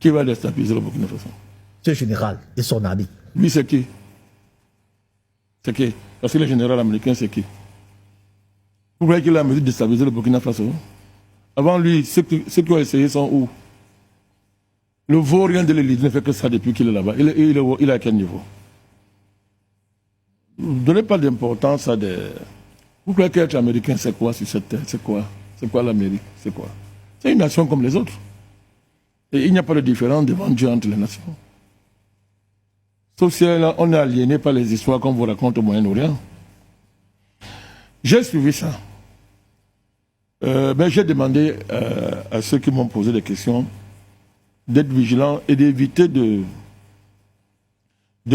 Qui va déstabiliser le Burkina Faso? Ce général et son ami. Lui, c'est qui? C'est qui? Parce que le général américain, c'est qui? Vous voyez qu'il a mesure de déstabiliser le Burkina Faso? Avant lui, ceux qui ont essayé sont où? Le vaurien de l'élite ne fait que ça depuis qu'il est là-bas. Il est à quel niveau? Ne donnez pas d'importance à des... Vous croyez qu'être américain, c'est quoi sur cette terre? C'est quoi? C'est quoi l'Amérique? C'est quoi? C'est une nation comme les autres. Et il n'y a pas de différence devant Dieu entre les nations. Sauf si on est aliéné par les histoires qu'on vous raconte au Moyen-Orient. J'ai suivi ça. J'ai demandé à ceux qui m'ont posé des questions d'être vigilants et d'éviter de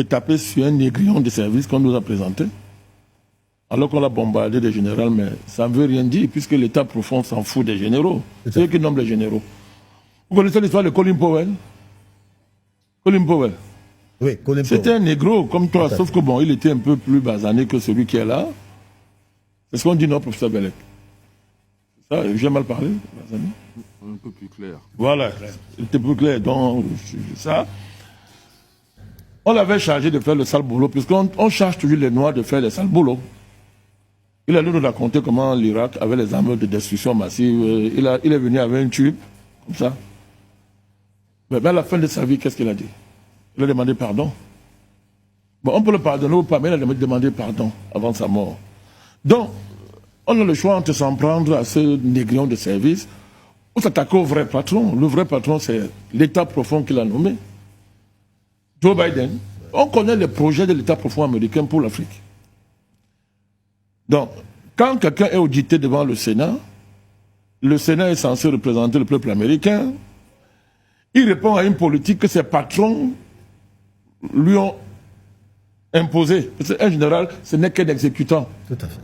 taper sur un négrillon de service qu'on nous a présenté, alors qu'on a bombardé des généraux, mais ça ne veut rien dire, puisque l'État profond s'en fout des généraux. C'est eux qui nomment les généraux. Vous connaissez l'histoire de Colin Powell? Colin Powell. Oui, Colin Powell. C'était un négro comme toi, sauf que bon, il était un peu plus basané que celui qui est là. C'est ce qu'on dit, non, professeur Bellec? Ça, j'ai mal parlé, basané? Un peu plus clair. Voilà, il était plus clair. Donc, ça, on l'avait chargé de faire le sale boulot, puisqu'on charge toujours les Noirs de faire le sale boulot. Il a nous raconté comment l'Irak avait les armes de destruction massive. Il est venu avec un tube, comme ça. Mais à la fin de sa vie, qu'est-ce qu'il a dit? Il a demandé pardon. Bon, on peut le pardonner ou pas, mais il a demandé pardon avant sa mort. Donc, on a le choix entre s'en prendre à ce négrillon de service ou s'attaquer au vrai patron. Le vrai patron, c'est l'État profond qu'il a nommé. Joe Biden. On connaît les projets de l'État profond américain pour l'Afrique. Donc, quand quelqu'un est audité devant le Sénat est censé représenter le peuple américain. Il répond à une politique que ses patrons lui ont imposée. En général, ce n'est qu'un exécutant. Tout à fait.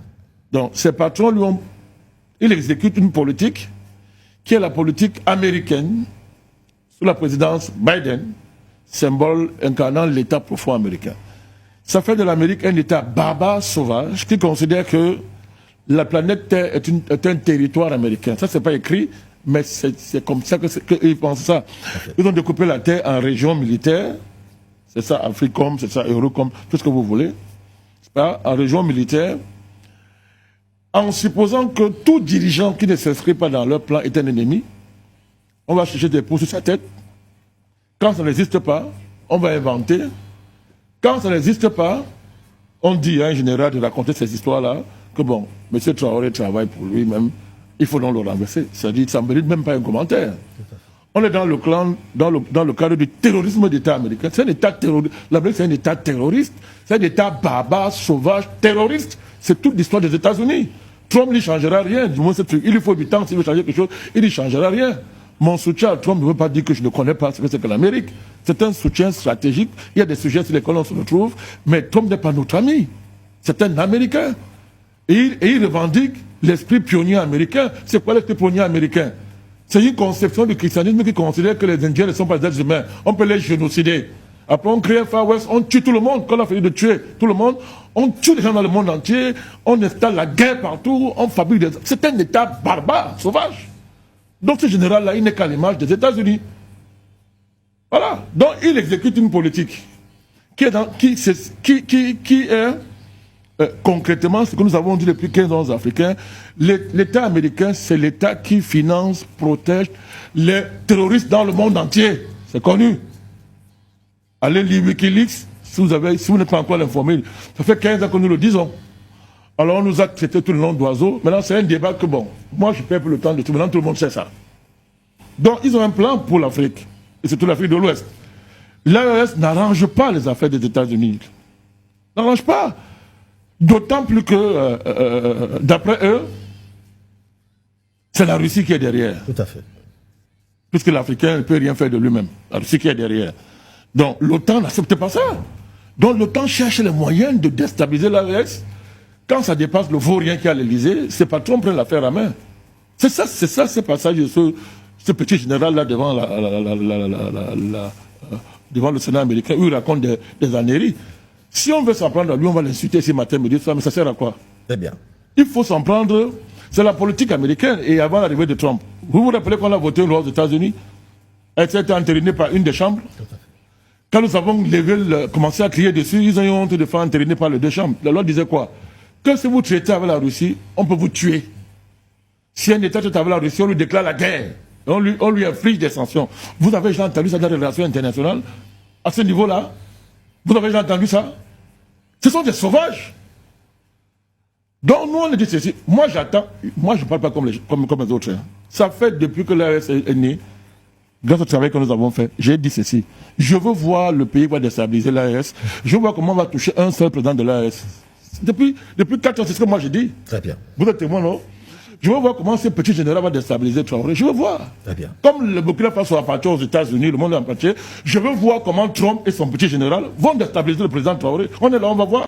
Donc, ses patrons lui ont... Il exécute une politique qui est la politique américaine sous la présidence Biden, symbole incarnant l'État profond américain. Ça fait de l'Amérique un État barbare, sauvage, qui considère que la planète Terre est un territoire américain. Ça, c'est pas écrit, mais c'est comme ça qu'ils pensent ça. Ils ont découpé la Terre en régions militaires. C'est ça, Africom, c'est ça, Eurocom, tout ce que vous voulez. C'est pas, en régions militaires. En supposant que tout dirigeant qui ne s'inscrit pas dans leur plan est un ennemi, on va chercher des poux sur sa tête. Quand ça n'existe pas, on va inventer. Quand ça n'existe pas, on dit à un général de raconter ces histoires-là, que bon, M. Traoré travaille pour lui-même, il faut donc le renverser. C'est-à-dire, ça ne mérite même pas un commentaire. On est dans le cadre du terrorisme d'État américain. C'est un État terroriste. L'Amérique, c'est un État terroriste. C'est un État barbare, sauvage, terroriste. C'est toute l'histoire des États-Unis. Trump n'y changera rien. Du moins, il lui faut du temps s'il veut changer quelque chose. Il n'y changera rien. Mon soutien à Trump ne veut pas dire que je ne connais pas ce que c'est que l'Amérique. C'est un soutien stratégique. Il y a des sujets sur lesquels on se retrouve. Mais Trump n'est pas notre ami. C'est un Américain. Et il revendique l'esprit pionnier américain. C'est quoi l'esprit pionnier américain? C'est une conception du christianisme qui considère que les Indiens ne sont pas des êtres humains. On peut les génocider. Après, on crée un Far West, on tue tout le monde. Quand on a fallu de tuer tout le monde, on tue les gens dans le monde entier, on installe la guerre partout, on fabrique des... C'est un État barbare, sauvage. Donc ce général-là, il n'est qu'à l'image des États-Unis. Voilà. Donc il exécute une politique qui est concrètement ce que nous avons dit depuis 15 ans aux Africains. L'État américain, c'est l'État qui finance, protège les terroristes dans le monde entier. C'est connu. Allez lire Wikileaks, si vous n'êtes pas encore informé. Ça fait 15 ans que nous le disons. Alors on nous a traité tout le nom d'oiseaux. Maintenant c'est un débat que bon, moi je perds plus le temps de tout. Maintenant tout le monde sait ça. Donc ils ont un plan pour l'Afrique. Et surtout l'Afrique de l'Ouest. L'AES n'arrange pas les affaires des États-Unis. N'arrange pas. D'autant plus que, d'après eux, c'est la Russie qui est derrière. Tout à fait. Puisque l'Africain ne peut rien faire de lui-même. La Russie qui est derrière. Donc l'OTAN n'accepte pas ça. Donc l'OTAN cherche les moyens de déstabiliser l'AES. Quand ça dépasse le vaurien qui est à l'Élysée, ses patrons prennent l'affaire à main. C'est ça, ce passage de ce petit général-là devant, devant le Sénat américain, où il raconte des âneries. Si on veut s'en prendre à lui, on va l'insulter ce matin, me dire ça, mais ça sert à quoi? Très bien. Il faut s'en prendre. C'est la politique américaine et avant l'arrivée de Trump. Vous vous rappelez qu'on a voté une loi aux États-Unis Elle s'est entérinée par une des chambres. Quand nous avons commencé à crier dessus, ils ont eu honte de faire entériner par les deux chambres. La loi disait quoi? Que si vous traitez avec la Russie, on peut vous tuer. Si un État traite avec la Russie, on lui déclare la guerre. On lui inflige des sanctions. Vous avez déjà entendu ça dans les relations internationales? À ce niveau-là? Vous avez déjà entendu ça? Ce sont des sauvages. Donc nous, on a dit ceci. Moi, j'attends. Moi, je ne parle pas comme les autres. Hein. Ça fait depuis que l'AES est né, grâce au travail que nous avons fait, j'ai dit ceci. Je veux voir le pays va déstabiliser l'AES. Je veux voir comment on va toucher un seul président de l'AES. Depuis 4 ans, c'est ce que moi j'ai dit. Très bien. Vous êtes témoin, non? Je veux voir comment ce petit général va déstabiliser Traoré. Je veux voir. Très bien. Comme le Burkina Faso appartient aux États-Unis, le monde appartient, je veux voir comment Trump et son petit général vont déstabiliser le président Traoré. On est là, on va voir.